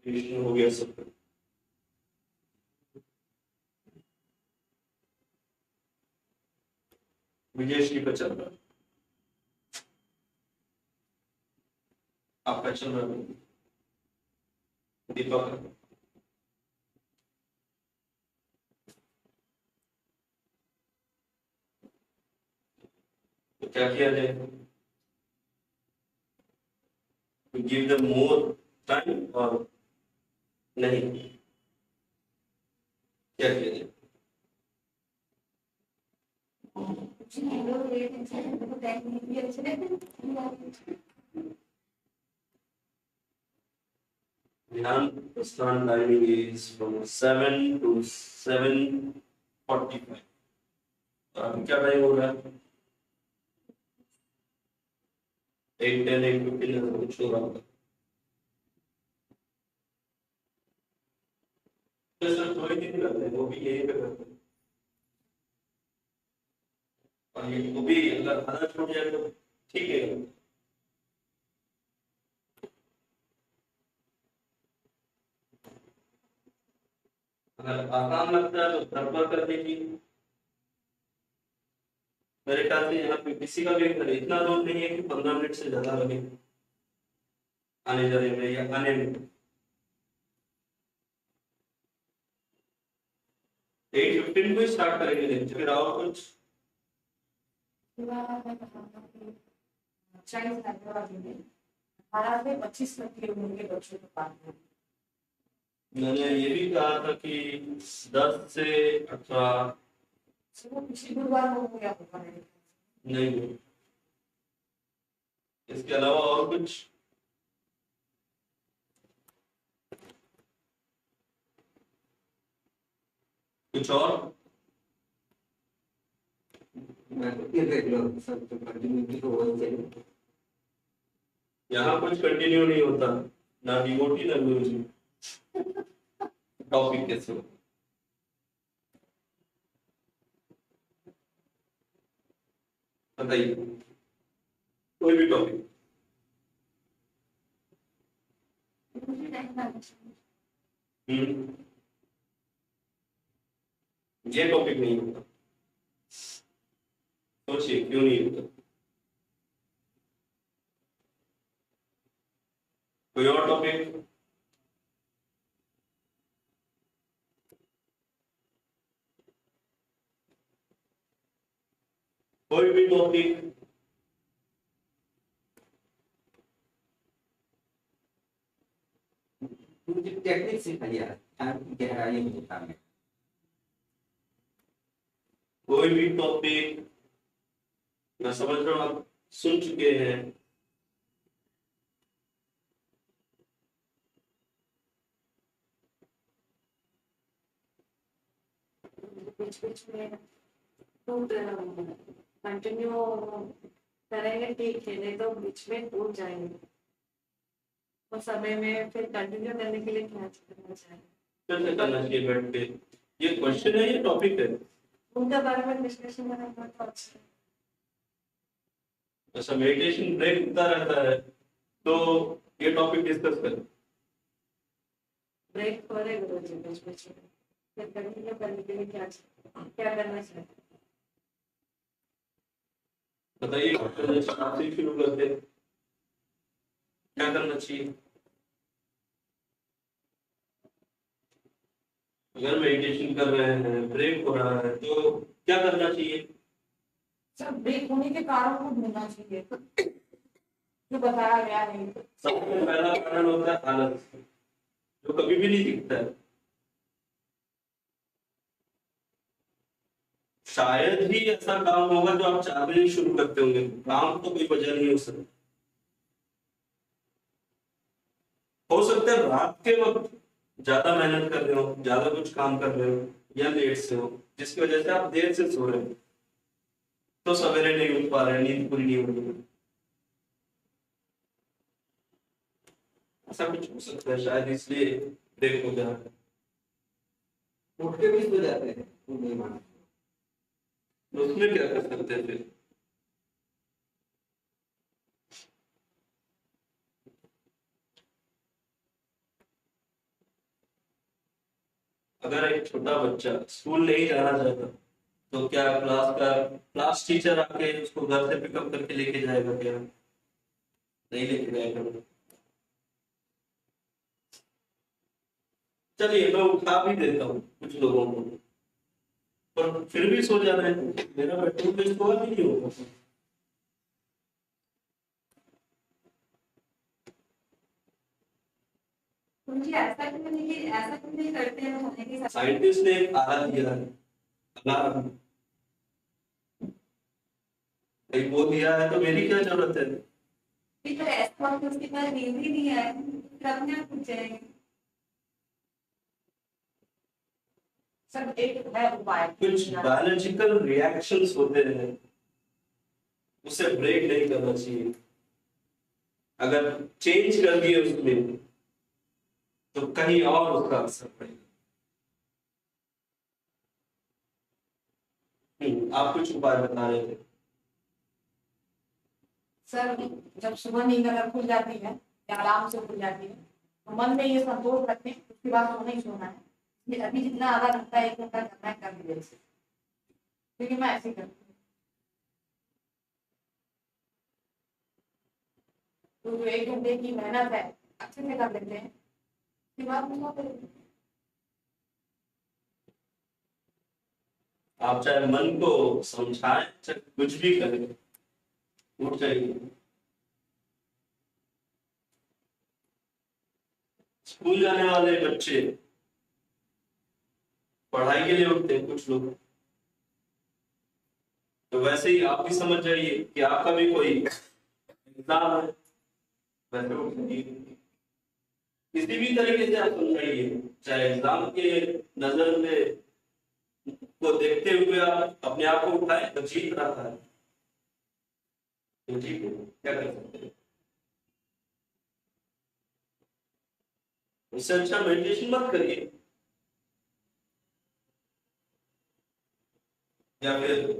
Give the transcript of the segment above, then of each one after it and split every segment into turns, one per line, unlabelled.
Creation हो गया सब। विजयश्री का चल रहा है, आपका चल रहा है दीपक का? तो क्या किया जाए? गिव द मोर टाइम और नहीं, क्या किया जाए? ध्यान प्रस्थान टाइमिंग इज फ्रॉम 7 to 7:45। अभी क्या टाइम हो रहा है? 8:10 8:15 कुछ हो रहा होगा। तो सर कोई नहीं करते, वो भी यही पे करते हैं। और ये वो भी अगर आधा छूट जाए तो ठीक है। अगर आसान लगता है तो तर्क कर देखिए। मेरे ख्याल से यहाँ पे किसी का भी घर इतना दूर नहीं है कि 15 मिनट से ज्यादा लगे आने जाने में या आने में। 8:15 को ही स्टार्ट करेंगे लेक्चर, फिर और कुछ
25 तक के उम्र के बच्चों को पढ़ाना।
मैंने ये भी कहा था कि 10 से 18
पिछली गुरुवार हो गया होगा
नहीं। इसके अलावा और कुछ? कुछ और? यहाँ कुछ कंटिन्यू नहीं होता, ना डिवोटी ना गुरुजी। टॉपिक कैसे हो? बताइए कोई भी टॉपिक। ये टॉपिक नहीं होता, सोचिए क्यों नहीं होता? कोई और टॉपिक? कोई भी टॉपिक?
टेक्निक सिखाइए, गहराई में बताएं।
कोई भी टॉपिक? मैं समझ रहा हूँ आप सुन चुके हैं।
बीच में कंटिन्यू करेंगे ठीक है, नहीं तो बीच में टूट जाएंगे। उस समय में फिर कंटिन्यू करने के लिए क्या करना चाहिए?
कैसे करना चाहिए बैठ के? ये क्वेश्चन है, ये टॉपिक है।
उनके बारे में डिस्कशन करना तो अच्छा है।
ऐसा मेडिटेशन ब्रेक होता रहता है तो ये टॉपिक डिस्कस करें।
ब्रेक करे गुरुजी बीच में, फिर कंटिन्यू करने के लिए क्या क्या करना चाहिए?
बताइए आपसे ही शुरू करते हैं, क्या करना चाहिए? अगर मेडिटेशन कर रहे हैं, ब्रेक हो रहा है तो क्या करना चाहिए?
सब ब्रेक होने के कारण को ढूंढना चाहिए जो बताया गया है।
सबसे पहला कारण होता है आलस, जो कभी भी नहीं दिखता है। शायद ही ऐसा काम होगा जो आप 4 बजे शुरू करते होंगे, काम तो कोई वजह नहीं हो सकती। हो सकता है रात के वक्त ज्यादा मेहनत कर रहे हो, ज्यादा कुछ काम कर रहे हो, या लेट से हो, जिसकी वजह से आप देर से सो रहे हो, तो सवेरे नहीं उठ पा रहे, नींद पूरी नहीं हो रही। ऐसा कुछ हो सकता है, शायद इसलिए ब्रेक हो जा रहा है।
उठ के भी सो जाते हैं, वो नहीं मानते।
तो उसमें क्या कर सकते हैं फिर? अगर एक छोटा बच्चा स्कूल नहीं जाना चाहता तो क्या क्लास टीचर आके उसको घर से पिकअप करके लेके जाएगा क्या? नहीं लेके जाएगा। चलिए मैं उठा भी देता हूँ कुछ लोगों को, पर फिर भी सो जा रहे हैं, मेरा पेट्रोल वेस्ट हुआ नहीं होगा।
मुझे ऐसा क्यों नहीं करते हैं खाने के साथ?
साइंटिस्ट ने एक आला दिया है, अलार्म। भाई वो दिया है तो मेरी क्या जरूरत है?
फिर ऐसा वक्त उसके पास नींद ही नहीं आए, फिर अपने आप उठ जाएंगे। सब एक है उपाय।
कुछ बायोलॉजिकल रिएक्शंस होते हैं, उसे ब्रेक नहीं करना चाहिए। अगर चेंज कर दिए उसमें तो कहीं और उसका असर पड़ेगा। आप कुछ उपाय बता रहे थे।
सर जब सुबह नींद अगर खुल जाती है या आराम से खुल जाती है तो मन में ये संतोष रखते हैं उसके बाद सोना ही सोना है। ये अभी जितना आधा घंटा 1 घंटा करना है कर दीजिए इसे, क्योंकि मैं ऐसे ही करती हूँ। तो जो 1 घंटे की मेहनत है अच्छे से कर लेते हैं, उसके बाद में सो लेते हैं।
आप चाहे मन को समझाएं चाहे कुछ भी करें, उठ जाइए। स्कूल जाने वाले बच्चे पढ़ाई के लिए उठते हैं कुछ लोग, तो वैसे ही आप भी समझ जाइए कि आपका भी कोई एग्जाम है, वैसे उठ जाइए। किसी भी तरीके से आप समझाइए, चाहे एग्जाम के नजर में को देखते हुए आप अपने आप को उठाए तो जीत रहा है, तो ठीक है, क्या कर सकते हैं। उससे अच्छा मेडिटेशन मत करिए, या फिर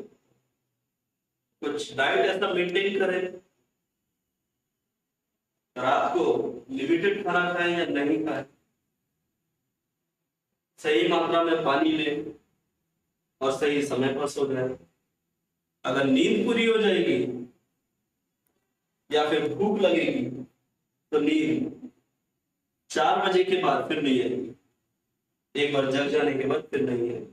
कुछ डाइट ऐसा मेंटेन करें, रात को लिमिटेड खाना खाएं या नहीं खाएं, सही मात्रा में पानी लें और सही समय पर सो जाए। अगर नींद पूरी हो जाएगी या फिर भूख लगेगी तो नींद 4 बजे के बाद फिर नहीं आएगी, एक बार जग जाने के बाद फिर नहीं आएगी।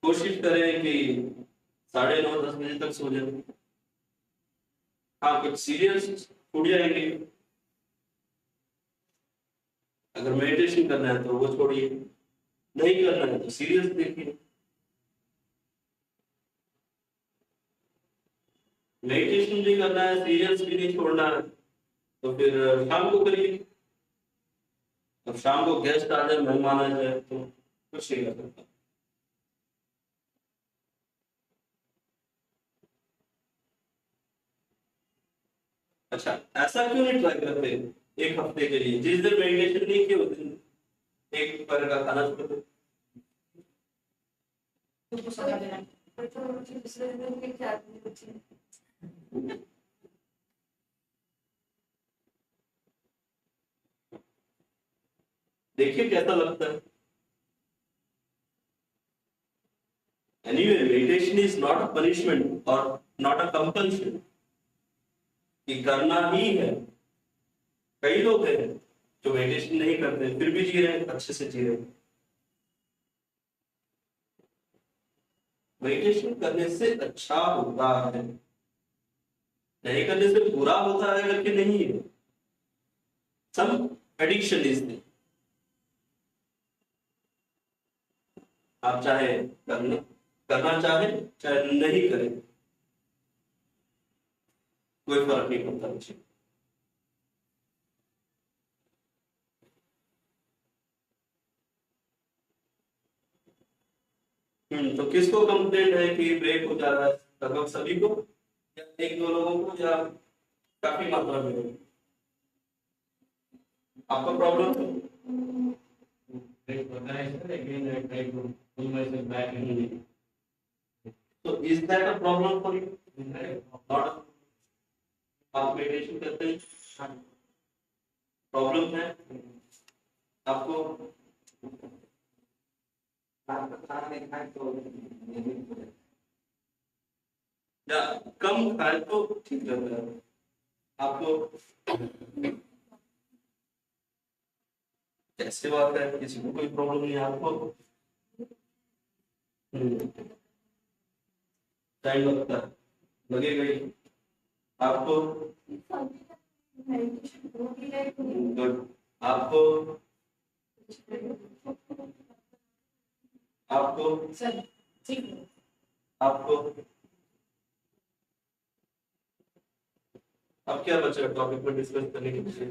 कोशिश करें कि 9:30 10 बजे तक सो जाए। हाँ, कुछ सीरियस छूट जाएंगे। अगर मेडिटेशन करना है तो वो छोड़िए, नहीं करना है तो सीरियस देखिए। मेडिटेशन भी करना है, सीरियस भी नहीं छोड़ना है, तो फिर शाम को करिए। अब शाम को गेस्ट आ जाए, मेहमान आ जाए तो कुछ नहीं कर सकता। अच्छा, ऐसा क्यों नहीं ट्राई करते 1 हफ्ते के लिए? जिस दिन मेडिटेशन नहीं किए उस दिन एक पर का खाना छोड़ दो।
खुद को समय देना है।
तो मुझे दूसरे दिन के क्या कुछ
देखिए कैसा लगता है। Anyway, meditation is not a punishment और नॉट अ कंपल्शन, कि करना ही है। कई लोग हैं जो मेडिटेशन नहीं करते फिर भी जी रहे हैं, अच्छे से जी रहे हैं। मेडिटेशन करने से अच्छा होता है, नहीं करने से बुरा होता है करके नहीं है। सम एडिक्शन इज देयर। आप चाहे करना चाहे चाहे नहीं करें, कोई फर्क नहीं पड़ता मुझे। तो किसको कंप्लेंट है कि ब्रेक हो जा रहा है? लगभग सभी को, या 1-2 लोगों को, या काफी मात्रा में? आपका problem
Like what I said again, I try to pull myself back and
तो is that a problem for you? Not. आप मेडिटेशन करते हैं प्रॉब्लम है आपको?
खाना नहीं खाए तो नहीं हो जाता।
या कम खाए तो ठीक रहता है आपको? ऐसी बात है, किसी को कोई प्रॉब्लम नहीं है आपको? टाइम लगता है, लगेगा ही आपको? गुड। आपको? आपको?
सर ठीक है।
आपको? अब क्या बचा टॉपिक पर डिस्कस करने के लिए?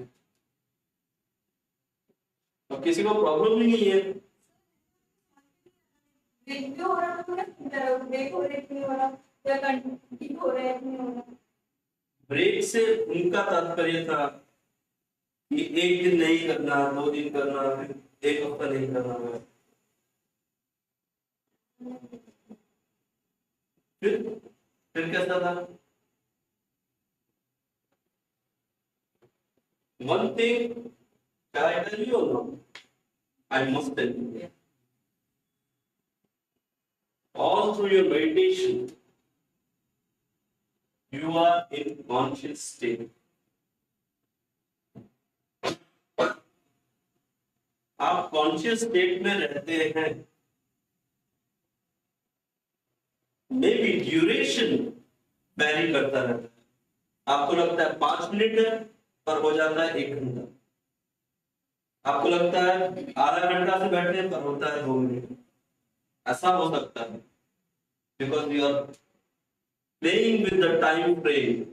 अब किसी को प्रॉब्लम नहीं है?
हो रहा तो ब्रेक हो रहा है कि नहीं हो रहा, या कंटिन्यू हो रहा है कि नहीं हो रहा।
ब्रेक से उनका तात्पर्य था कि एक दिन नहीं करना, 2 दिन करना, फिर एक हफ्ता नहीं करना है। फिर कैसा था? One thing, shall I tell you or not? I must tell you. All through your meditation, you are in conscious state. आप कॉन्शियस स्टेट में रहते हैं। मे बी ड्यूरेशन वैरी करता रहता है। आपको लगता है 5 मिनट है, पर हो जाता है 1 घंटा। आपको लगता है आधा घंटा से बैठे, पर होता है 2 मिनट। ऐसा हो सकता है because you are playing with the time frame.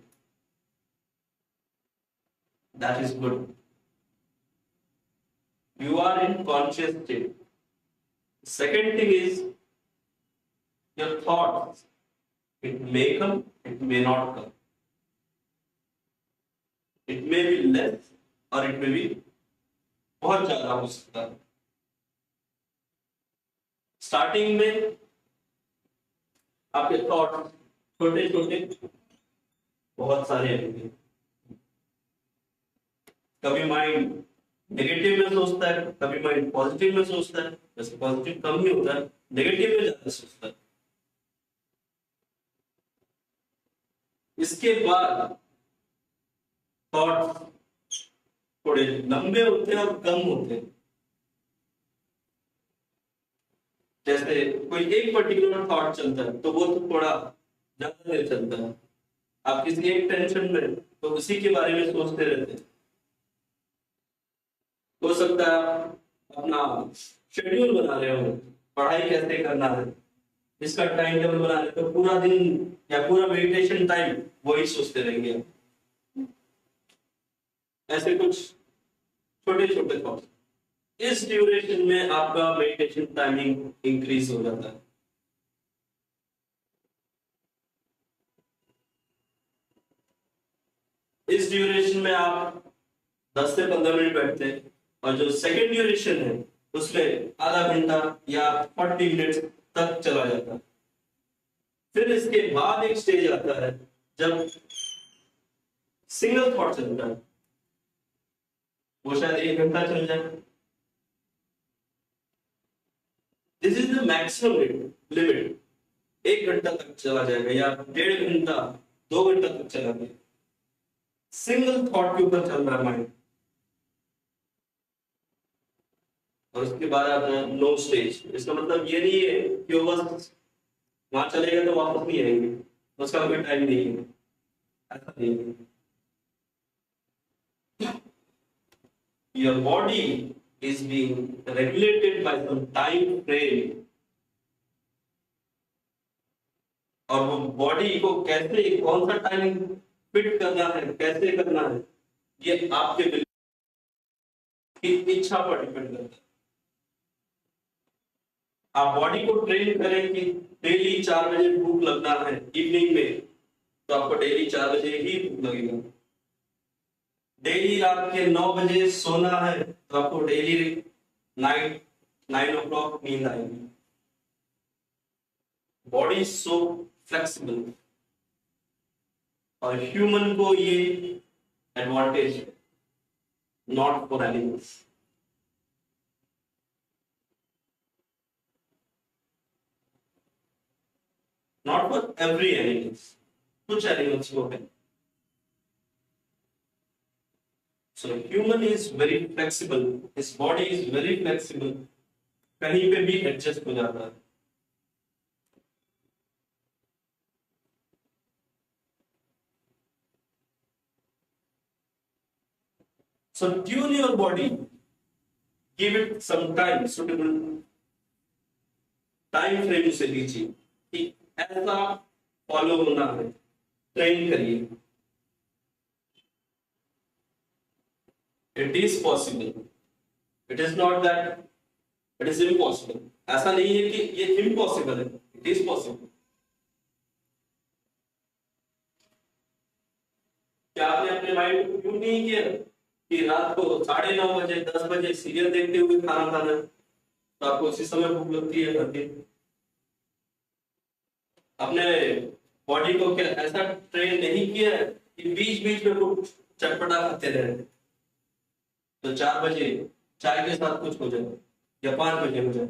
That is good. You are in conscious state. Second thing is your thoughts. It may come, it may not come. It may be less or it may be बहुत ज्यादा हो सकता है। Starting में आपके thought छोटे छोटे बहुत सारे होंगे। कभी माइंड नेगेटिव में सोचता है, कभी माइंड पॉजिटिव में सोचता है। वैसे पॉजिटिव कम ही होता है, नेगेटिव में ज्यादा सोचता है। इसके बाद थॉट्स थोड़े लंबे होते हैं और कम होते हैं। जैसे कोई एक पर्टिकुलर थॉट चलता है तो वो तो थोड़ा ज्यादा देर चलता है। आप किसी एक टेंशन में तो उसी के बारे में सोचते रहते हैं। हो सकता है अपना शेड्यूल बना रहे हो, पढ़ाई कैसे करना है, इसका टाइम टेबल बना रहे तो पूरा दिन या पूरा मेडिटेशन टाइम वही सोचते रहेंगे। ऐसे कुछ छोटे छोटे थॉट्स, इस ड्यूरेशन में आपका मेडिटेशन टाइमिंग इंक्रीज हो जाता है। इस ड्यूरेशन में आप 10 से 15 मिनट बैठते हैं और जो सेकेंड ड्यूरेशन है उसमें आधा घंटा या 40 मिनट तक चला जाता है। फिर इसके बाद एक स्टेज आता है जब सिंगल थॉट चलता है, वो शायद 1 घंटा चल जाए। This is the maximum limit. 1 घंटा तक चला जाएगा या 1.5 घंटा 2 घंटा तक चला जाएगा। सिंगल थॉट के ऊपर चल रहा है माइंड। और उसके बाद आता है नो स्टेज। इसका मतलब ये नहीं है कि वो बस वहां चलेगा तो वापस नहीं आएंगे, उसका कोई टाइम नहीं है, ऐसा नहीं है। Your body is being regulated by some time frame, और वो बॉडी को कैसे कौन सा टाइम फिट करना है, कैसे करना है, ये आपके इच्छा पर डिपेंड करता है। आप बॉडी को ट्रेन करें कि डेली 4 बजे भूख लगना है इवनिंग में, तो आपको डेली 4 बजे ही भूख लगेगा। डेली रात के 9 बजे सोना है तो आपको डेली 9 o'clock नींद आएगी। बॉडी सो फ्लेक्सिबल, और ह्यूमन को ये advantage, not for animals. Not for every animals. कुछ animals को है. So human is very flexible. His body is very flexible. कहीं पे भी adjust हो जाता है. So tune your body. Give it some time, suitable time frame से लीजिए कि ऐसा फॉलो होना है. ट्रेन करिए. It is possible. It is not that it is impossible. ऐसा नहीं है कि ये impossible है. It is possible. क्या आपने अपने माइंड को क्यों नहीं किया कि रात को 9:30 बजे 10 बजे सीरियल देखते हुए खाना खाना है, तो आपको उसी समय भूख लगती है करके? अपने बॉडी को क्या ऐसा ट्रेन नहीं किया है कि बीच बीच में कुछ चटपटा खाते रहे, तो 4 बजे चाय के साथ कुछ हो जाए या 5 बजे हो जाए,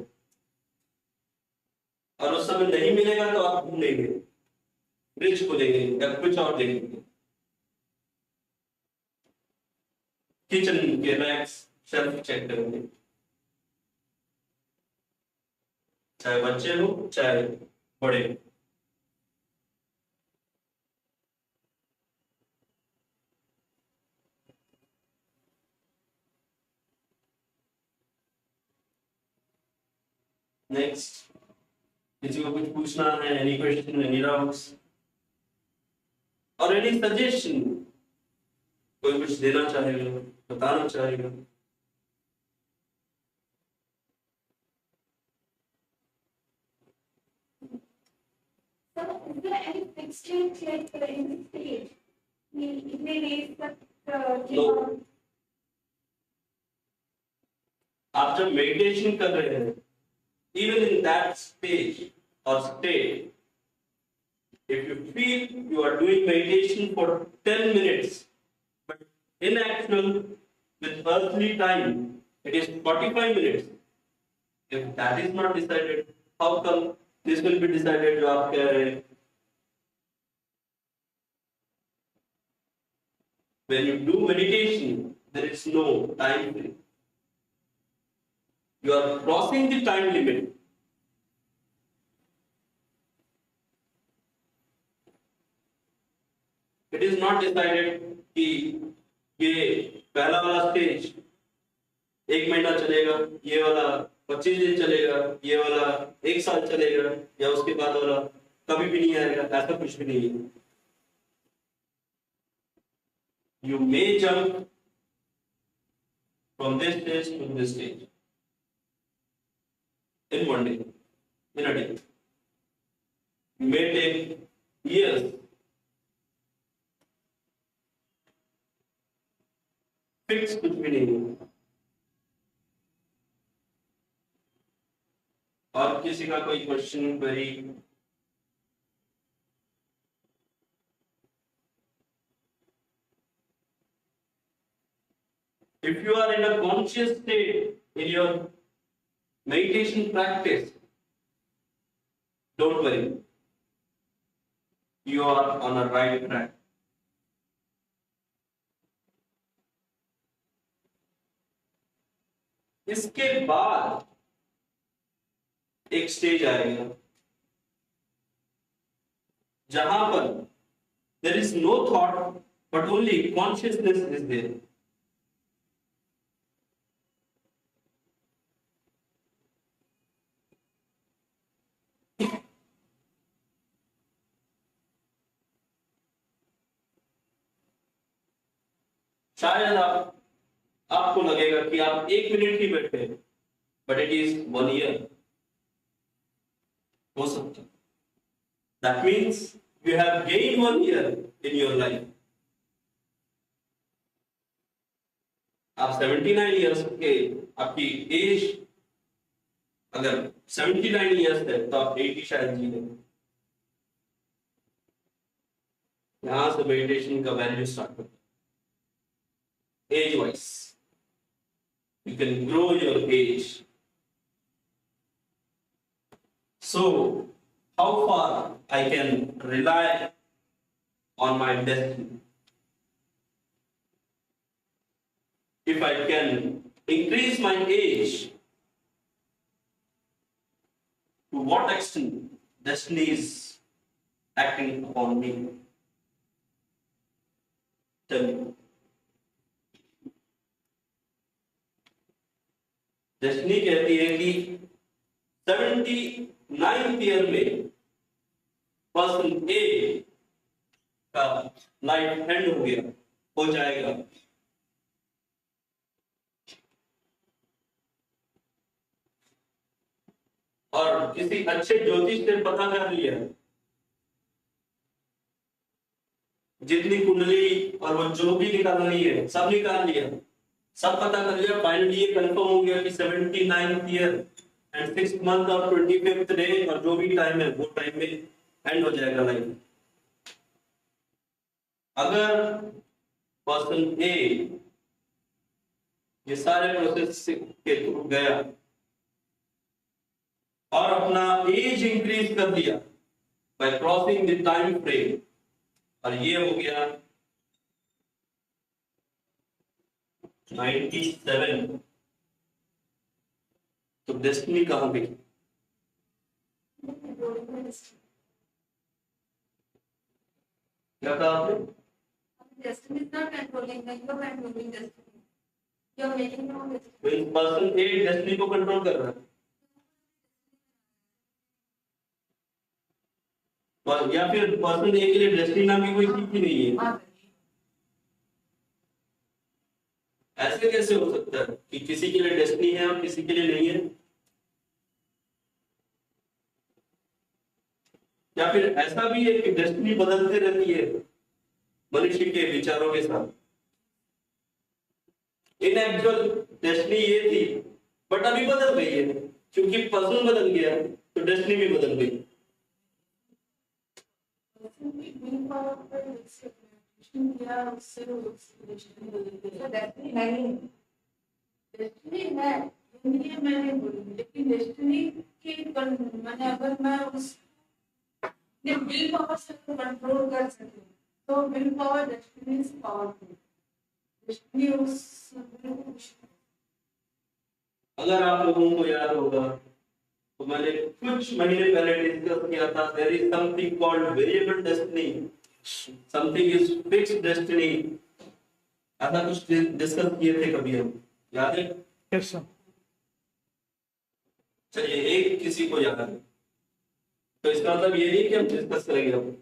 और उस समय नहीं मिलेगा तो आप घूमेंगे, ब्रिज खोलेंगे या कुछ और देखेंगे. किचन के रैक्स शेल्फ चेक करेंगे, चाहे बच्चे हो चाहे बड़े. नेक्स्ट, किसी को कुछ पूछना है? एनी क्वेश्चन, एनी डाउट्स और एनी सजेशन? कोई कुछ देना चाहेगा, बताना चाहेगा?
So, is there any fixed age like in this stage? इतने days तक
No. आप जब मेडिटेशन कर रहे हैं, even in that stage or state, if you feel you are doing meditation for 10 minutes, but in actual with earthly time it is 45 minutes, if that is not decided, how come this will be decided? जो आप कह रहे हैं, when you do meditation there is no time frame. You are crossing the time limit. It is not decided कि ये पहला वाला stage 1 महीना चलेगा, ये वाला 25 दिन चलेगा, ये वाला 1 साल चलेगा, या उसके बाद वाला कभी भी नहीं आएगा. ऐसा कुछ भी नहीं है. You may jump from this stage to this stage in one day, in a day. It may take years. Fix कुछ भी नहीं है. और किसी का कोई question, query? If you are in a conscious state in your meditation practice, don't worry, you are on a right track. इसके बाद एक स्टेज आएगा जहां पर there is no thought but only consciousness is there. शायद आपको लगेगा कि आप 1 मिनट ही बैठे हैं, बट इट इज 1 ईयर. हो सकता है. That means you have gain 1 year in your life. आप 79 ईयर्स के, आपकी एज अगर 79 ईयर्स है तो आप 80 शायद जी लेंगे. यहां से मेडिटेशन का वैल्यू स्टार्ट होता है. age wise. You can grow your age. So how far I can rely on my destiny? If I can increase my age, to what extent destiny is acting upon me? Tell me. Destiny कहती है कि 79th year में person ए का life and हो गया, हो जाएगा। और किसी अच्छे ज्योतिष से पता कर लिया, जितनी कुंडली और वो जो भी निकालनी है सब निकाल लिया, सब पता कर लिया, फाइनली ये कंफर्म हो गया कि 79th year and 6th month और 25th डे और जो भी टाइम है वो टाइम में एंड हो जाएगा लाइफ। अगर पर्सन ए ये सारे प्रोसेस के थ्रू गया और अपना एज इंक्रीज कर दिया bye crossing the time frame, और ये हो गया 97, तो डेस्टिनी कहां गई? क्या कहा आपने?
Destiny is not controlling, like you're controlling destiny. You're making your own destiny.
तो पर्सन ए डेस्टिनी को कंट्रोल कर रहा है, और या फिर पर्सन ए के लिए डेस्टिनी नाम की कोई चीज ही नहीं है।
हाँ,
ऐसे कैसे हो सकता है कि किसी के लिए डेस्टिनी है और किसी के लिए नहीं है? या फिर ऐसा भी है कि डेस्टिनी बदलते रहती है मनुष्य के विचारों के साथ? इन एक्चुअल डेस्टिनी ये थी, बट अभी बदल गई है, क्योंकि पर्सन बदल गया तो डेस्टिनी भी बदल गई।
डेस्टिनी नहीं,
डेस्टिनी है, ये मैं नहीं बोलूंगी, लेकिन डेस्टिनी की मैंने अगर मैं उस विल पावर से कंट्रोल कर सकूं तो will power destiny is powerful. Destiny उस
अगर आप लोगों को याद होगा तो मैंने कुछ महीने पहले डिस्कस किया था, there is something called variable destiny, something is fixed destiny, ऐसा कुछ डिस्कस किए थे कभी हम, याद है?
Yes sir.
चलिए एक किसी को याद है तो इसका मतलब ये नहीं कि हम डिस्कस करेंगे अब।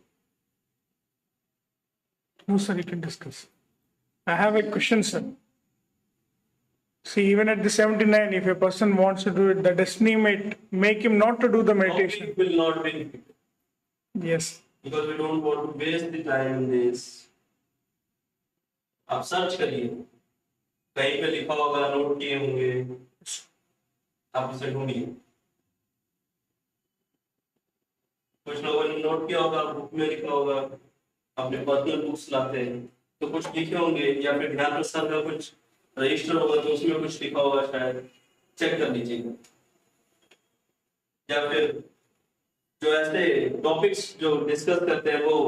No, sir, you can discuss. I have a question, sir. See, even at the 79, if a person wants to do it, the destiny may make him not to do the meditation.
Topic will not be repeated
Yes.
because we don't want to waste the time in this. आप search करिए, कहीं पे लिखा होगा, note किए होंगे, आप उसे ढूंढिए। कुछ लोगों ने नोट किया होगा, बुक में लिखा होगा, अपने पर्सनल बुक्स लाते हैं तो कुछ लिखे होंगे, या फिर ज्ञान प्रसाद का कुछ रजिस्टर होगा तो उसमें कुछ लिखा होगा, शायद चेक कर लीजिएगा। या फिर जो ऐसे टॉपिक्स जो डिस्कस करते हैं वो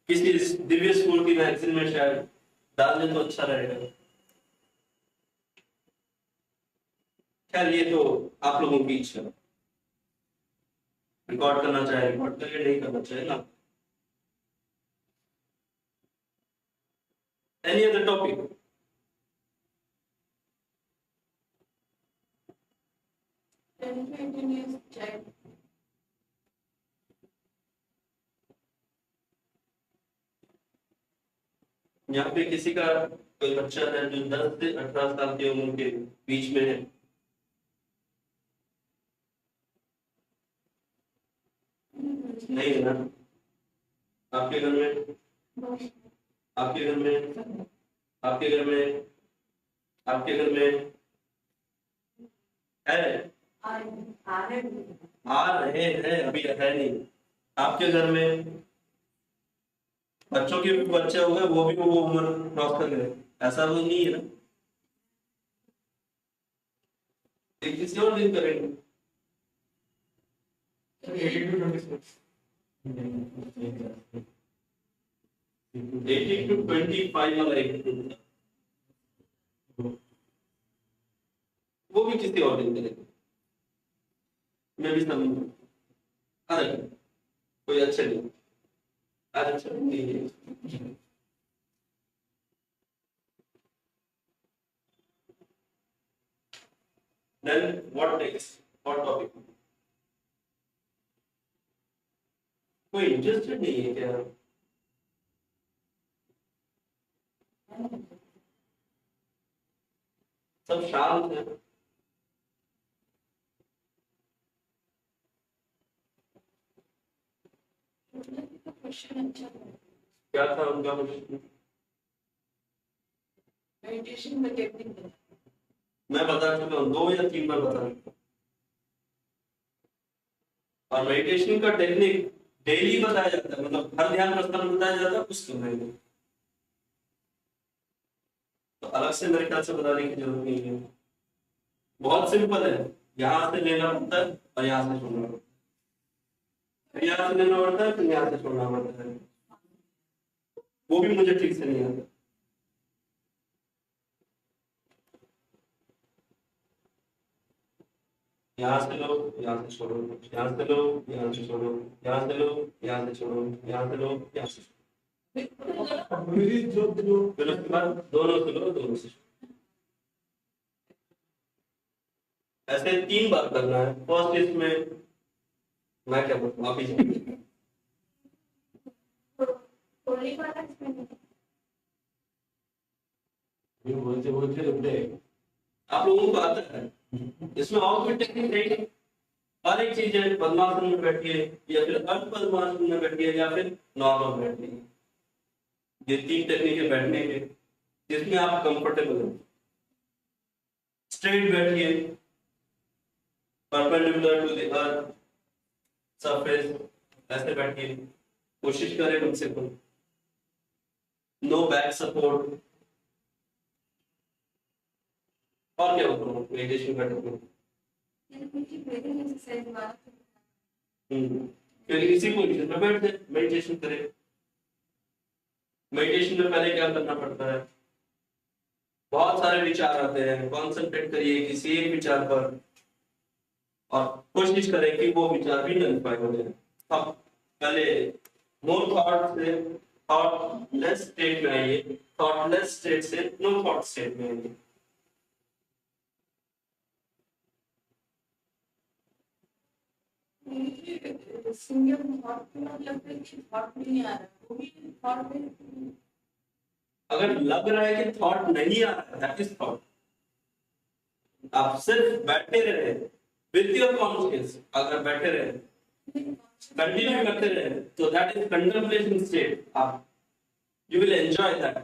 किसी दिव्य स्कूल की मैगजीन में शायद डाल दें तो अच्छा रहेगा। खैर ये तो आप लोगों की इच्छा, रिकॉर्ड करना चाहे रिकॉर्ड करिए, नहीं करना चाहे ना। Any other topic? यहाँ पे किसी का कोई बच्चा है जो 10 से 18 साल की उम्र के बीच में है? नहीं है ना? आपके घर में, आपके घर में, आपके घर में, आपके घर में है? आ रहे हैं, अभी है नहीं। आपके घर में बच्चों के भी बच्चे हो गए, वो भी वो उम्र क्रॉस कर गए, ऐसा वो नहीं है ना, ये किसी और दिन करेंगे।
18 to 26.
18 to 25 वाला एक था, वो भी किसी और दिन करेंगे। मैं भी समझ अरे कोई अच्छा नहीं, आज अच्छा नहीं है। Then what next? What topic? कोई इंटरेस्टेड नहीं है क्या? सब शांत है।
क्वेश्चन अच्छा था।
क्या था उनका क्वेश्चन?
मेडिटेशन में टेक्निक है।
मैं बता चुका हूँ, 2 या 3 बार बता चुका हूँ। और मेडिटेशन का टेक्निक डेली बताया जाता है, मतलब हर ध्यान प्रस्थान बताया जाता है उस समय में, तो अलग से मेरे ख्याल से बताने की जरूरत नहीं है। बहुत सिंपल है, यहाँ से लेना पड़ता है और यहाँ से छोड़ना पड़ता है, फिर यहाँ से लेना पड़ता है, फिर यहाँ से छोड़ना पड़ता है। वो भी मुझे ठीक से नहीं आता। यहाँ से लो, यहाँ से छोड़ो, यहाँ से लो, यहाँ से छोड़ो, यहाँ से लो, यहाँ से छोड़ो, यहाँ से लो, यहाँ से छोड़ो।
मेरी जो
फिर उसके बाद दोनों से लो, दोनों से छोड़ो। ऐसे 3 बार करना है। फर्स्ट इसमें मैं क्या बोलूँ, आप ही जानिए।
होली वाला इसमें
ये बोलते बोलते रुक गए।
आप लोगों को आता है, इसमें और कोई टेक्निक नहीं। हर एक चीज है, पद्मासन में बैठिए या फिर अर्ध पद्मासन में बैठिए या फिर नॉर्मल बैठिए। ये 3 टेक्निक है बैठने के, जिसमें आप कंफर्टेबल हो। स्ट्रेट बैठिए, perpendicular to the earth surface, ऐसे बैठिए। कोशिश करें कम से कम। No back support. और क्या होता है मेडिटेशन करने में?
इनकी ब्रीदिंग एक्सरसाइज वाला।
फिर इसी पोजीशन में बैठ जाए, मेडिटेशन करें। मेडिटेशन में पहले क्या करना पड़ता है? बहुत सारे विचार आते हैं, कॉन्सेंट्रेट करिए किसी एक विचार पर और कोशिश करें कि वो विचार भी नलिफाई हो जाए। अब पहले मोर थॉट से थॉटलेस स्टेट में आइए, थॉटलेस स्टेट से नो थॉट स्टेट में आइए।
सिंगल थॉट को मतलब कि थॉट नहीं आ रहा, वो भी थॉट में।
अगर लग रहा है कि थॉट नहीं आ रहा है, दैट इज थॉट। आप सिर्फ बैठे रहे विद योर कॉन्शियस, अगर बैठे रहे कंटिन्यू करते रहे, तो दैट इज कंटेम्पलेशन स्टेट। आप you will enjoy that.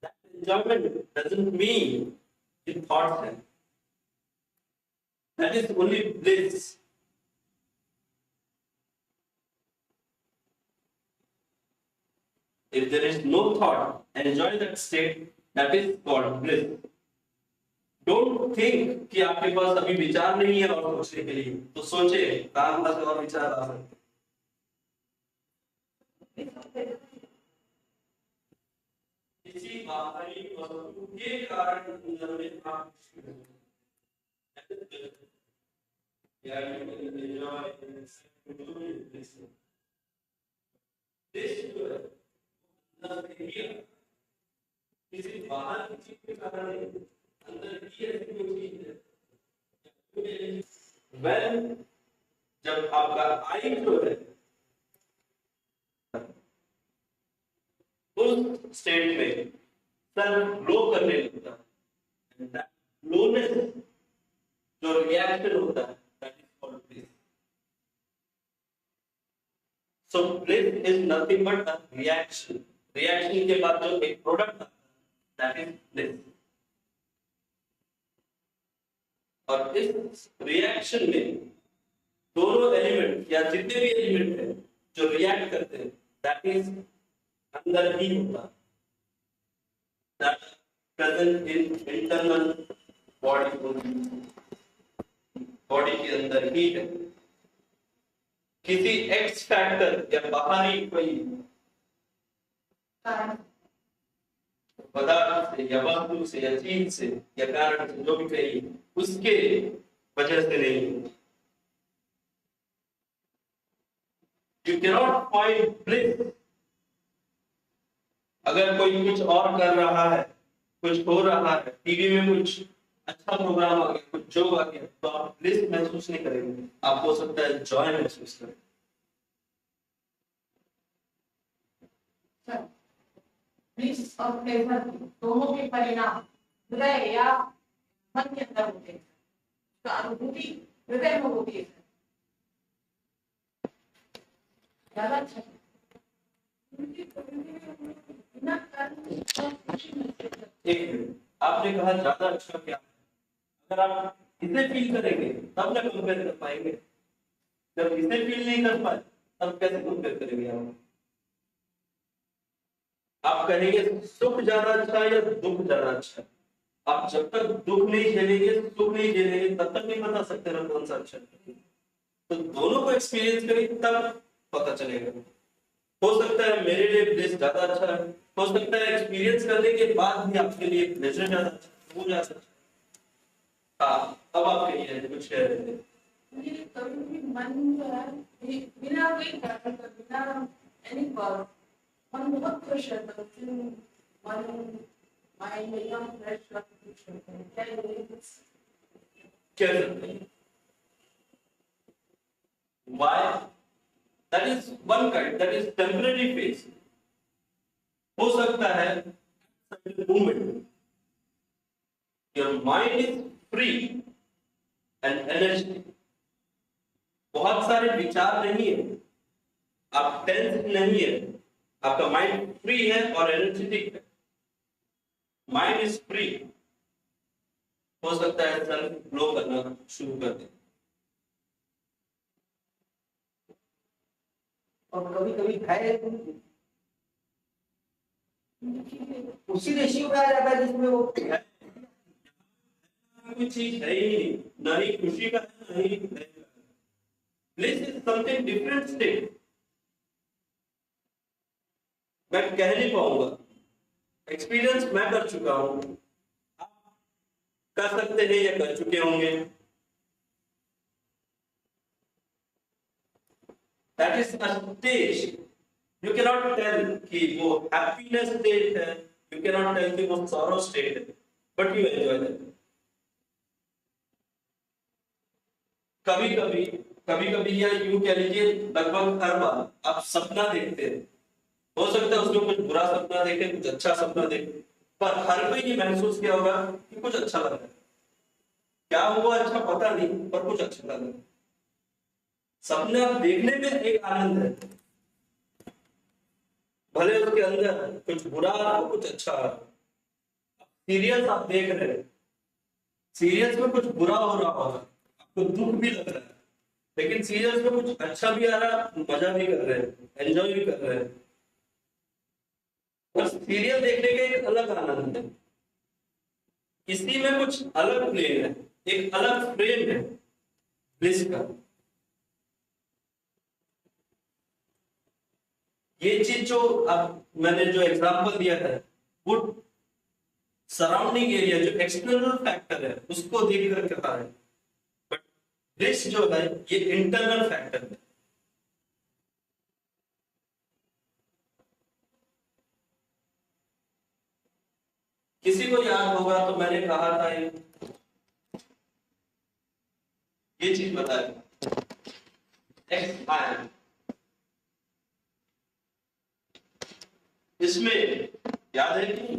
That enjoyment doesn't mean कि थॉट्स है, that is only bliss. If there is no thought, enjoy that state, that is called bliss. Don't think कि आपके पास अभी विचार नहीं है और सोचने के लिए, तो सोचे कहाँ से और विचार आ सकते। किसी बाहरी वस्तु के कारण अंदर में आप किसी बाहर की चीज के कारण अंदर की ऐसी कोई चीज है। When जब आपका आई जो है उस स्टेट में सर ग्लो करने लगता है, ग्लोनेस जो रिएक्शन होता है, that is called bliss. So bliss is nothing but a reaction. Reaction के बाद जो एक प्रोडक्ट आता है, दैट इज ब्लिस। और इस रिएक्शन में दोनों एलिमेंट या जितने भी एलिमेंट हैं जो रिएक्ट करते हैं, दैट इज अंदर ही होता है। that present in internal body, body के अंदर हीट है, किसी एक्स फैक्टर या बाहरी कोई
कारण
पदार्थ से या वस्तु से या चीज से या कारण से जो भी कही उसके वजह से नहीं। You cannot find bliss। अगर कोई कुछ और कर रहा है, कुछ हो रहा है, टीवी में कुछ अच्छा प्रोग्राम आ गया, कुछ जोक आ गया, तो आप ब्लिस महसूस नहीं करेंगे, आप हो सकता है जॉय महसूस करें।
ब्लिस और प्लेजर दोनों के परिणाम हृदय या मन के अंदर होते हैं। तो अनुभूति हृदय में होती है। ज्यादा अच्छा बिना कारण
एक मिनट, आपने कहा ज्यादा अच्छा क्या है? अगर आप इसे फील करेंगे तब ना कंपेयर कर पाएंगे। जब इसे फील नहीं कर पाए तब कैसे कंपेयर करेंगे आप कहेंगे सुख ज्यादा अच्छा है या दुख ज्यादा अच्छा है। आप जब तक दुख नहीं झेलेंगे, सुख नहीं झेलेंगे, तब तक नहीं बता सकते ना कौन सा अच्छा है। तो दोनों को एक्सपीरियंस करेंगे तब पता चलेगा। हो सकता है मेरे लिए ब्लिस ज्यादा अच्छा है, हो सकता है एक्सपीरियंस करने के बाद भी आपके लिए प्लेजर ज्यादा अच्छा है, वो ज्यादा अच्छा है। हाँ, अब आप कहिए कुछ कह रहे थे।
मुझे कभी भी मन जो है बिना कोई कारण का, बिना एनी कॉज मन बहुत खुश रहता है। मन माइंड एकदम फ्रेश रहता है। क्या ये
कह सकते हैं why that is one kind, that is temporary phase। हो सकता है moment your mind is free and energetic, बहुत सारे विचार नहीं है, आप टेंस नहीं है, आपका माइंड फ्री है और एनर्जेटिक है। माइंड इज फ्री, हो सकता है सेल्फ ग्लो करना शुरू कर दे।
और कभी कभी भय उसी रेशियो में आ जाता है जिसमें वो
कोई चीज है ही नहीं, ना ही खुशी का है, ना ही भय का है। Bliss is something different state। मैं कह नहीं पाऊंगा, एक्सपीरियंस मैं कर चुका हूं, आप कर सकते हैं या कर चुके होंगे। That is a stage। You cannot tell कि वो happiness state है, you cannot tell कि वो sorrow state है, but you enjoy that। कभी कभी या यूं कह लीजिए लगभग हर बार आप सपना देखते हैं, हो सकता है उसमें कुछ बुरा सपना देखे, कुछ अच्छा सपना देखे, पर हर कोई ये महसूस किया होगा कि कुछ अच्छा लगा। क्या हुआ अच्छा पता नहीं, पर कुछ अच्छा लगा। सपना देखने में एक आनंद है, भले उसके अंदर कुछ बुरा हो कुछ अच्छा हो। सीरियस आप देख रहे हैं, सीरियस में कुछ बुरा हो रहा होगा, आपको दुख भी लग रहा है, लेकिन सीरियस में कुछ अच्छा भी आ रहा है, मजा भी कर रहे हैं, एंजॉय भी कर रहे हैं। और सीरियल देखने का एक अलग आनंद है, इसी में कुछ अलग प्लेन है, एक अलग फ्रेम है ब्लिस का। ये चीज जो अब मैंने जो एग्जांपल दिया है वो सराउंडिंग एरिया जो एक्सटर्नल फैक्टर है उसको देख कर कहा है, बट ब्लिस जो है ये इंटरनल फैक्टर है। किसी को याद होगा तो मैंने कहा था ये चीज बताया एक्स आयन, इसमें याद है कि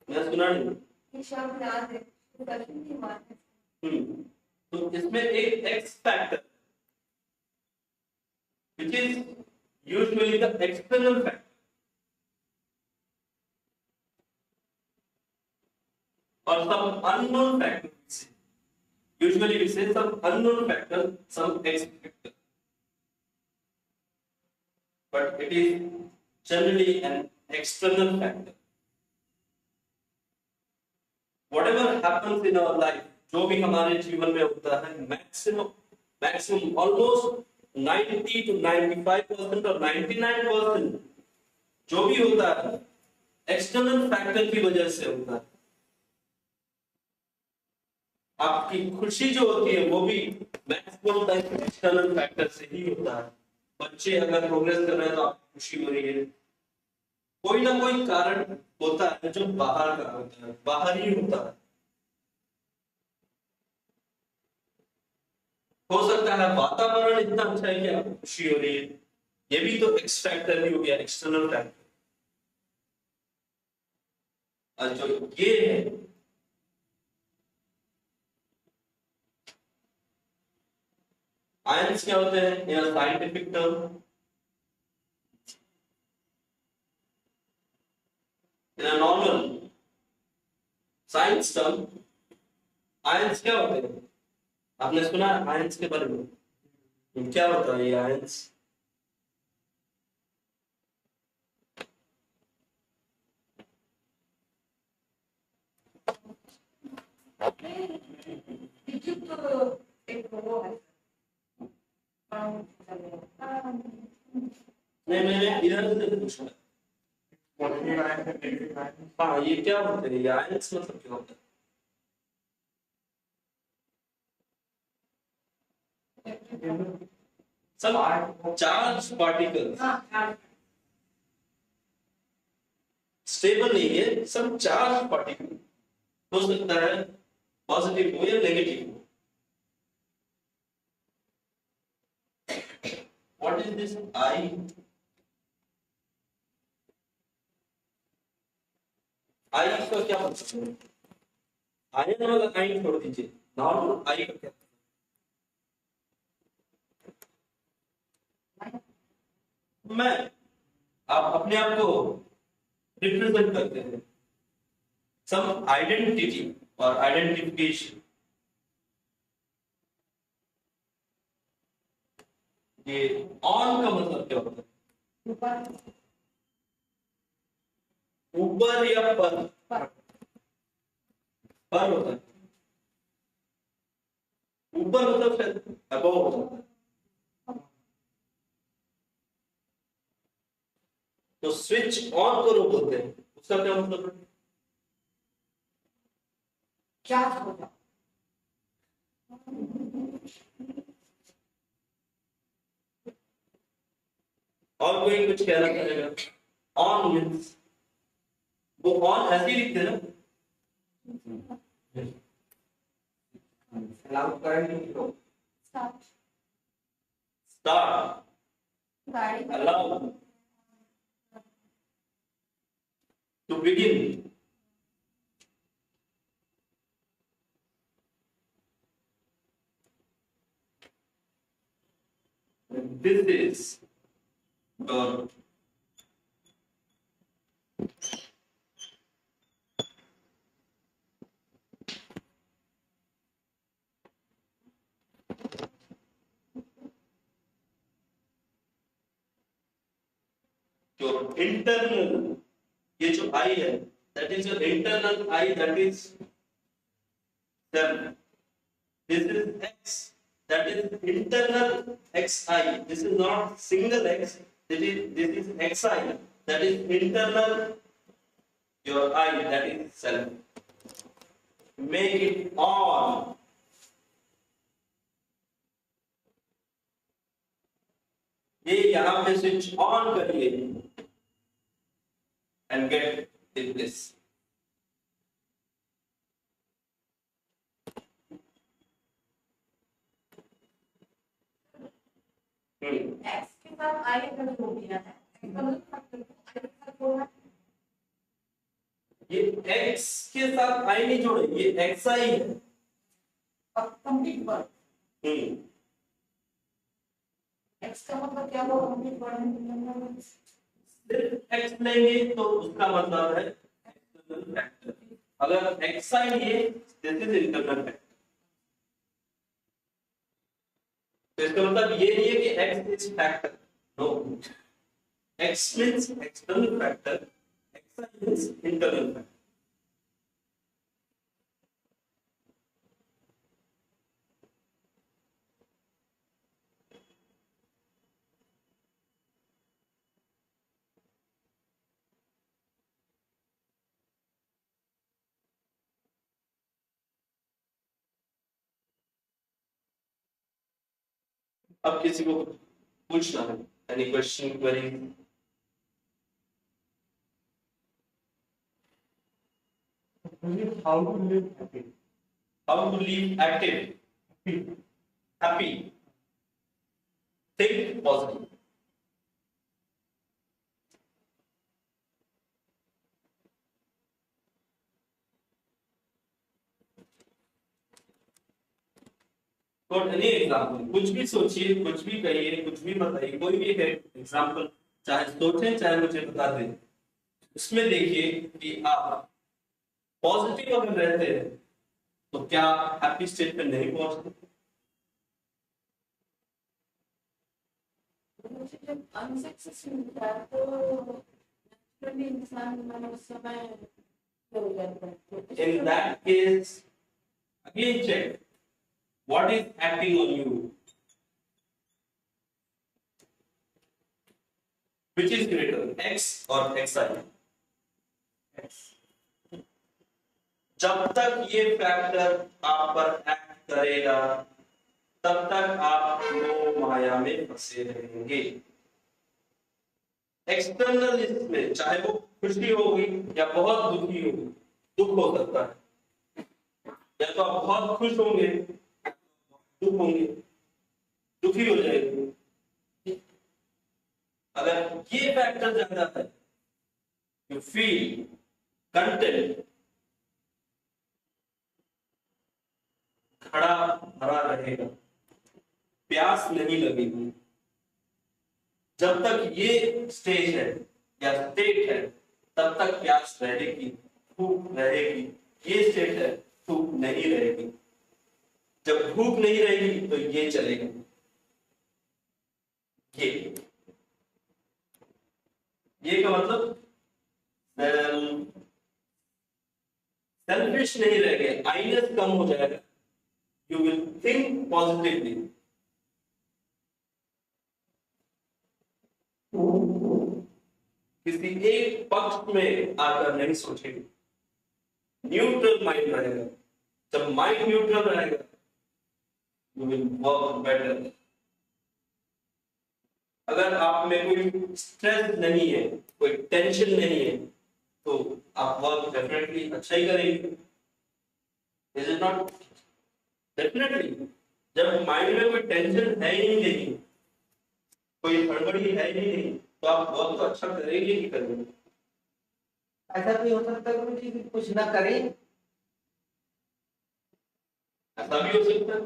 मैं सुना नहीं।
ये शब्द याद है, दर्शन की बात है।
तो इसमें एक x factor which is usually the external factor, or some unknown factor, usually we say some unknown factor, some X factor, but it is generally an external factor. Whatever happens in our life, जो भी हमारे जीवन में होता है, maximum almost 90 to 95% और 99% जो भी होता है एक्सटर्नल फैक्टर की वजह से होता है। आपकी खुशी जो होती है वो भी मैक्सिमम टाइम एक्सटर्नल फैक्टर से ही होता है। बच्चे अगर प्रोग्रेस कर रहे हैं तो आपको खुशी हो रही है, कोई ना कोई कारण होता है जो बाहर का होता है, बाहर ही होता है। हो सकता है वातावरण इतना अच्छा है कि आपको खुशी हो रही है, ये भी तो एक्स फैक्टर ही हो गया, एक्सटर्नल फैक्टर। और जो ये है आयंस क्या होते हैं in scientific term, in normal science term ions क्या होते हैं? आपने सुना है आयंस के बारे में? क्या होता है ये आयंस?
विद्युत तो एक वो है
नहीं, मैंने इधर से पूछा। हाँ, ये क्या होते हैं? ये आयंस मतलब क्या होता है? सब चार्ज पार्टिकल्स, स्टेबल नहीं है, सब चार्ज पार्टिकल। हो सकता है पॉजिटिव हो या नेगेटिव हो। What is this i? I का क्या मतलब है? आयन वाला आई छोड़ दीजिए, नॉर्मल आई का क्या? मैं आप अपने आप को रिप्रेजेंट करते हैं, सम आइडेंटिटी और आइडेंटिफिकेशन। ये ऑन का मतलब क्या होता है? ऊपर या पर? पर होता है। ऊपर मतलब शायद अबव होता है। तो स्विच ऑन करो बोलते हैं, उसका क्या मतलब है?
चार्ज हो जाओ।
और कोई कुछ कहना चाहेगा? ऑन मीन्स वो ऑन ऐसे ही लिखते हैं ना?
Allow current flow,
start, allow, to begin. This is your internal, ये जो आई है, that is your internal I, that is 7. This is x, that is internal xi. This is not single x, this is xi, that is internal your I, that is self. Make it on. ये यहां पे switch on करिए and get this.
X के साथ आई अगर जोड़ दिया है, इसका मतलब फैक्टर को आई के साथ जोड़ना है।
ये x के साथ i नहीं जोड़े, ये xi है।
और कंप्लीट वर्ड एक्स का मतलब क्या हुआ? कंप्लीट वर्ड
सिर्फ x लेंगे तो उसका मतलब है एक्सटर्नल फैक्टर। अगर xi लिए, दिस इज इंटरनल फैक्टर। तो इसका मतलब ये नहीं है कि x is factor, no. x means external factor internal factor. अब किसी को पूछना है, any question, query?
How to live happy?
How to live active, happy, think positive. Got any example? कुछ भी सोचिए, कुछ भी कहिए, कुछ भी बताइए, कोई भी है एग्जाम्पल, चाहे सोचें चाहे मुझे बता दें। इसमें देखिए कि आप पॉजिटिव अगर रहते हैं तो क्या हैप्पी स्टेट में नहीं पहुंचते?
मुझे जब अनसक्सेसफुल मिलता है तो नेचुरली इंसान मन उस समय हो जाता है।
In that case, again check what is acting on you, which is greater, X or XI? जब तक ये फैक्टर आप पर एक्ट करेगा तब तक आप मोह माया में फंसे रहेंगे। एक्सटर्नल इसमें चाहे वो खुशी होगी या बहुत दुखी होगी, दुख हो सकता है, या तो आप बहुत खुश होंगे, दुख होंगे, दुखी हो जाएंगे। अगर ये फैक्टर ज्यादा है, यू फील कंटेंट, खड़ा भरा रहेगा, प्यास नहीं लगेगी। जब तक ये स्टेज है या स्टेट है तब तक प्यास रहेगी, भूख रहेगी। ये स्टेट है, भूख नहीं रहेगी। जब भूख नहीं रहेगी तो ये चलेगा, ये का मतलब सेल्फिश नहीं रहेगा, आईनेस कम हो जाएगा। You will think positively. किसी एक पक्ष में आकर नहीं सोचेंगे, न्यूट्रल माइंड रहेगा। जब माइंड न्यूट्रल रहेगा, you will work better. अगर आप में कोई स्ट्रेस नहीं है, कोई टेंशन नहीं है, तो आप वर्क डेफिनेटली अच्छा ही करेंगे। Is it not? डेफिनेटली जब माइंड में कोई टेंशन है ही नहीं, कोई हड़बड़ी है ही नहीं, तो आप वर्क तो अच्छा करेंगे ही करेंगे।
ऐसा भी हो सकता है गुरु जी कि कुछ ना करें,
ऐसा भी हो सकता है,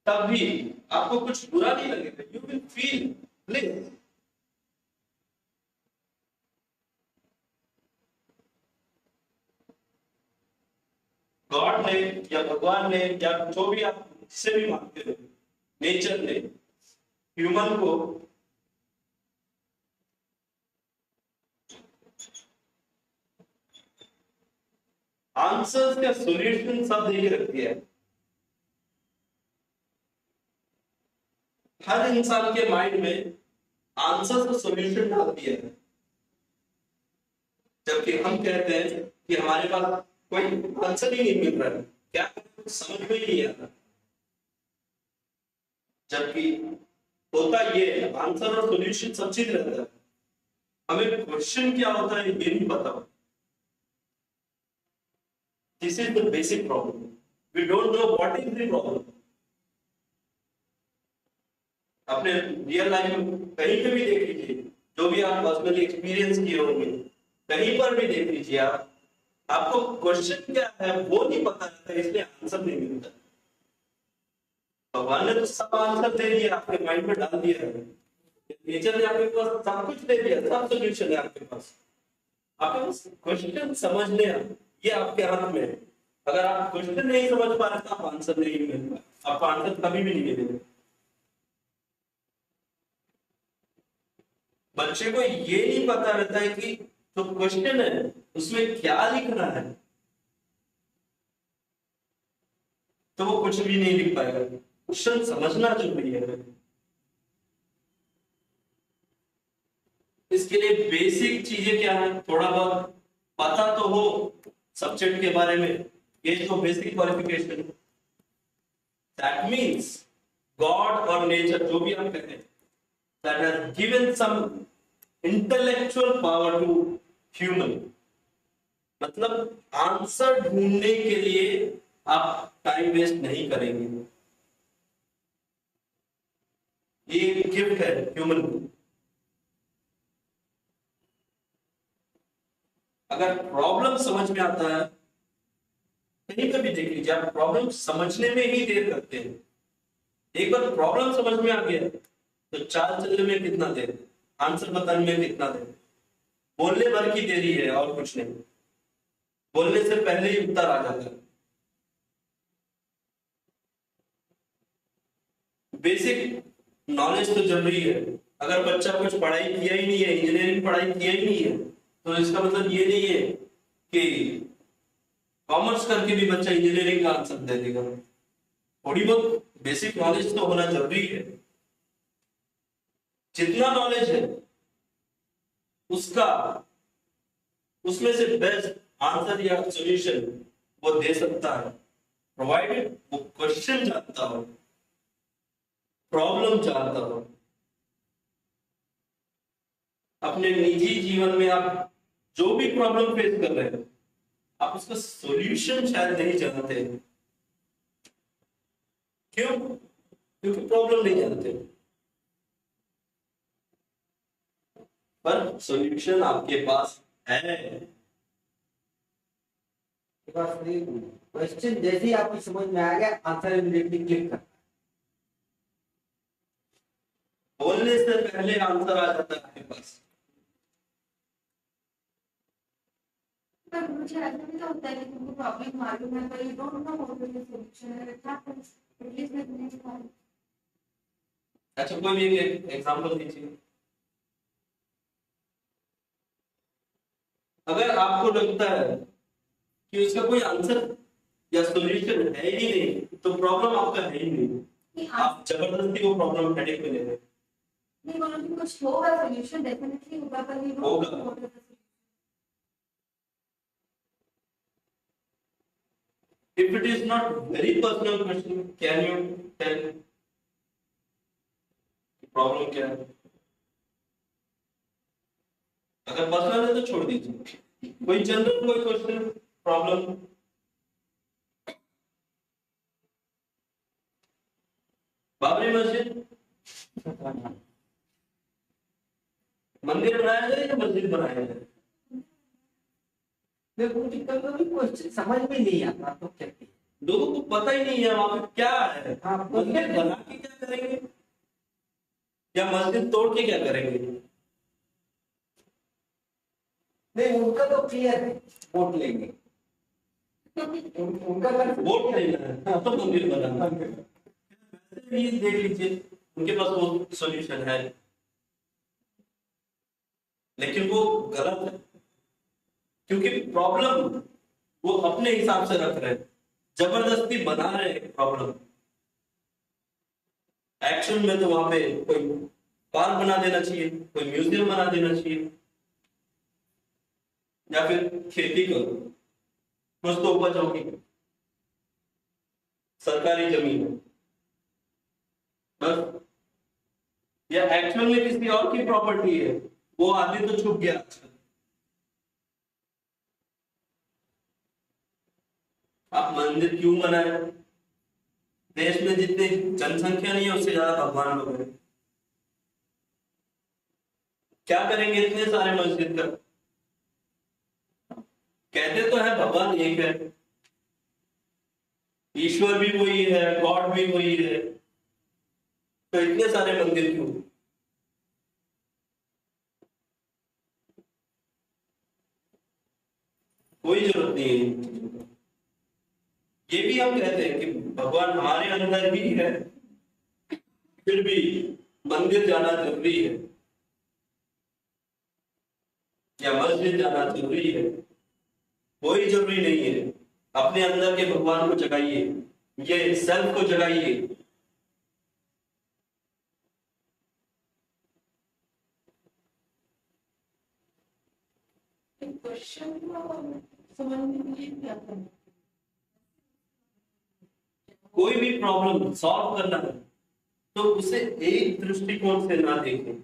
तब भी आपको कुछ बुरा नहीं लगेगा, you will feel bliss. God ने या भगवान ने या जो भी आप जिसे भी मानते हो, नेचर ने ह्यूमन को आंसर्स का सॉल्यूशन सब दे के रख दिया है। हर इंसान के माइंड में आंसर्स का सॉल्यूशन डाल दिया है, जबकि हम कहते हैं कि हमारे पास कोई आंसर ही नहीं मिल रहा है, क्या करें समझ में ही नहीं आता। जबकि होता ये है, आंसर और सॉल्यूशन सब चीज रहता है, हमें क्वेश्चन क्या होता है ये नहीं पता। This is the basic problem, we don't know what is the problem. अपने रियल लाइफ में कहीं पे भी देख लीजिए, जो भी आप पर्सनली एक्सपीरियंस किए होंगे, कहीं पर भी देख लीजिए आप, आपको क्वेश्चन क्या है वो नहीं पता रहता, इसलिए आंसर नहीं मिलता। भगवान ने तो सब आंसर दे दिया, आपके माइंड में डाल दिया है। नेचर ने आपके पास सब कुछ दे दिया, सब सॉल्यूशन है आपके पास। आपके पास क्वेश्चन समझने ये आपके हाथ में है। अगर आप क्वेश्चन नहीं समझ पा रहे तो आप आंसर नहीं मिल पाए, आपको आंसर कभी भी नहीं मिलेगा। बच्चे को ये नहीं पता रहता है कि तो क्वेश्चन है उसमें क्या लिखना है, तो वो कुछ भी नहीं लिख पाएगा। क्वेश्चन समझना जरूरी है। इसके लिए बेसिक चीजें क्या है, थोड़ा बहुत पता तो हो सब्जेक्ट के बारे में, ये तो basic qualification. That means God और नेचर जो भी हम कहते हैं, that has given some intellectual power to human. मतलब आंसर ढूंढने के लिए आप टाइम वेस्ट नहीं करेंगे, ये गिफ्ट है ह्यूमन को। अगर प्रॉब्लम समझ में आता है, कहीं पर भी देख लीजिए, आप प्रॉब्लम समझने में ही देर करते हैं। एक बार प्रॉब्लम समझ में आ गया तो चाल चलने में कितना देर, आंसर बताने में कितना देर, बोलने भर की देरी है और कुछ नहीं। बोलने से पहले ही उत्तर आ जाता है। बेसिक नॉलेज तो जरूरी है। अगर बच्चा कुछ पढ़ाई किया ही नहीं है, इंजीनियरिंग पढ़ाई किया ही नहीं है, तो इसका मतलब ये नहीं है कि कॉमर्स करके भी बच्चा इंजीनियरिंग का आंसर दे देगा। थोड़ी बहुत बेसिक नॉलेज तो होना जरूरी है। जितना नॉलेज है उसका, उसमें से बेस्ट आंसर या सॉल्यूशन वो दे सकता है, प्रोवाइडेड वो क्वेश्चन जानता हो, प्रॉब्लम जानता हो। अपने निजी जीवन में आप जो भी प्रॉब्लम फेस कर रहे हैं, आप उसका सॉल्यूशन शायद नहीं जानते। क्यों? क्योंकि प्रॉब्लम नहीं जानते, पर सॉल्यूशन आपके पास है।
क्वेश्चन जैसे ही आपको समझ में आ गया, आंसर इमीडिएटली क्लिक कर।
बोलने से पहले आंसर आ जाता है आपके पास।
पर मुझे ऐसा भी तो होता है कि तुमको प्रॉब्लम मालूम है पर you don't know what is the solution, it happens at least with me.
अच्छा, कोई भी एक एग्जांपल दीजिए। अगर आपको लगता है कि उसका कोई आंसर या सॉल्यूशन है ही नहीं, तो प्रॉब्लम आपका है ही नहीं। आप जबरदस्ती वो प्रॉब्लम हेडेक में ले रहे हैं।
नहीं, बोलो कि कुछ होगा सॉल्यूशन, डेफिनेटली होगा, पर you don't know what is the.
If it is not very personal question, can you tell problem क्या है? अगर पर्सनल है तो छोड़ दीजिए। कोई जनरल कोई क्वेश्चन, प्रॉब्लम। बाबरी मस्जिद मंदिर बनाया जाए या मस्जिद बनाया जाए?
देखो, मुझे कभी क्वेश्चन समझ में नहीं आता तो क्या किया?
लोगों को पता ही नहीं है वहां पे क्या है।
हाँ,
मंदिर बना के क्या करेंगे या मस्जिद तोड़ के क्या करेंगे?
नहीं, उनका तो क्लियर है, वोट लेंगे। उनका
वोट लेना है तो मंदिर बनाना है। ये देख लीजिए, उनके पास वो सॉल्यूशन है, लेकिन वो गलत है। क्योंकि प्रॉब्लम वो अपने हिसाब से रख रहे हैं, जबरदस्ती बना रहे हैं प्रॉब्लम। एक्शन में तो वहां पे कोई पार्क बना देना चाहिए, कोई म्यूजियम बना देना चाहिए, या फिर खेती करो, कुछ तो उपज होगी। सरकारी जमीन है बस, या एक्चुअल में किसी और की प्रॉपर्टी है, वो आदमी तो छुप गया। आप मंदिर क्यों बनाए? देश में जितनी जनसंख्या नहीं है उससे ज्यादा भगवान लोग हैं। क्या करेंगे इतने सारे मस्जिद का? कहते तो है भगवान एक है, ईश्वर भी वही है, गॉड भी वही है, तो इतने सारे मंदिर क्यों? कोई जरूरत नहीं है। ये भी हम कहते हैं कि भगवान हमारे अंदर ही है, फिर भी मंदिर जाना जरूरी है। या मस्जिद जाना जरूरी है? कोई जरूरी नहीं है। अपने अंदर के भगवान को जगाइए, ये सेल्फ को जगाइए।
क्वेश्चन समझ में नहीं आता।
कोई भी प्रॉब्लम सॉल्व करना है तो उसे एक दृष्टिकोण से ना देखें।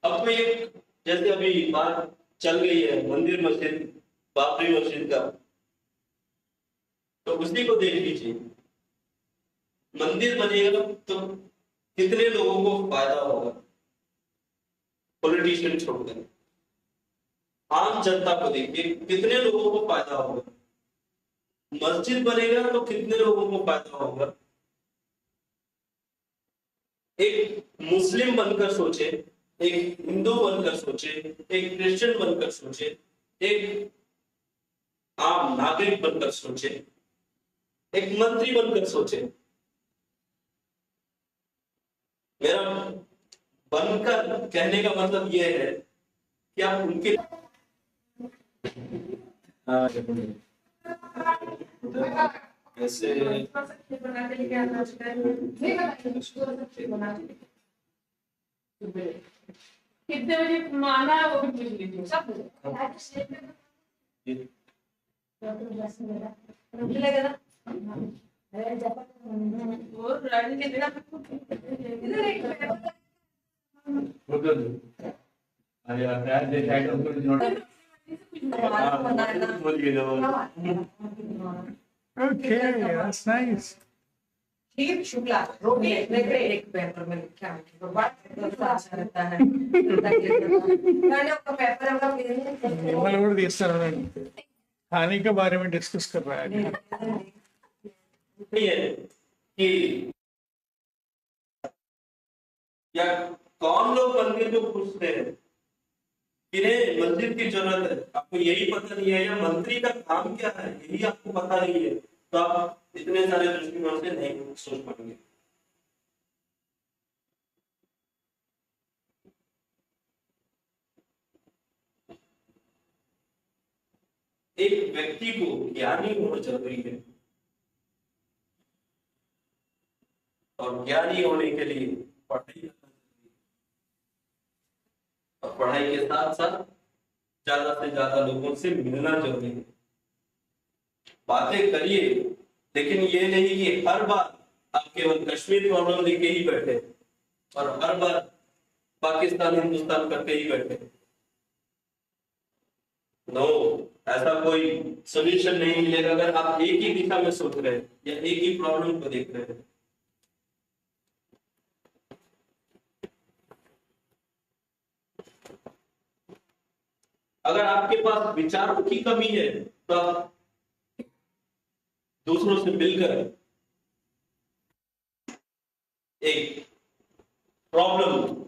अब कोई जैसे अभी बात चल गई है मंदिर मस्जिद, बाबरी मस्जिद का, तो उसी को देख लीजिए। मंदिर बनेगा तो कितने लोगों को फायदा होगा, पॉलिटिशियन छोड़कर आम जनता को देखिए कितने लोगों को फायदा होगा। मस्जिद बनेगा तो कितने लोगों को फायदा होगा। एक मुस्लिम बनकर सोचे, एक हिंदू बनकर सोचे, एक क्रिश्चियन बनकर सोचे, एक आम नागरिक बनकर सोचे, एक मंत्री बनकर सोचे। मेरा बनकर कहने का मतलब यह है कि आप उनके ऐसे
कितने बजे आना है वो भी पूछ लीजिए सब। वो रानी के दिन इधर एक
अरे यार दे टाइटल को नोट
Okay, that's nice.
ठीक शुक्ला रोटी एक पेपर में लिखा है तो बात अच्छा रहता है मैंने उसका पेपर हम
निर्मल और देसाई खाने के बारे में डिस्कस कर रहा है।
ये कि या कौन लोग मंदिर को पूछते हैं, किन्हें मस्जिद की जरूरत है, आपको यही पता नहीं है, या मंत्री का काम क्या है यही आपको पता नहीं है, तो आप इतने सारे दृष्टिकोण से नहीं सोच पाएंगे। एक व्यक्ति को ज्ञानी होना जरूरी है, और ज्ञानी होने के लिए पढ़ाई करना जरूरी है, और पढ़ाई के साथ साथ ज्यादा से ज्यादा लोगों से मिलना जरूरी है। बातें करिए, लेकिन ये नहीं कि हर बार आप केवल कश्मीर प्रॉब्लम लेके ही बैठे और हर बार पाकिस्तान हिंदुस्तान करके ही बैठे। नो, ऐसा कोई सोल्यूशन नहीं मिलेगा अगर आप एक ही दिशा में सोच रहे हैं या एक ही प्रॉब्लम को देख रहे हैं। अगर आपके पास विचारों की कमी है तो आप दूसरों से मिलकर एक प्रॉब्लम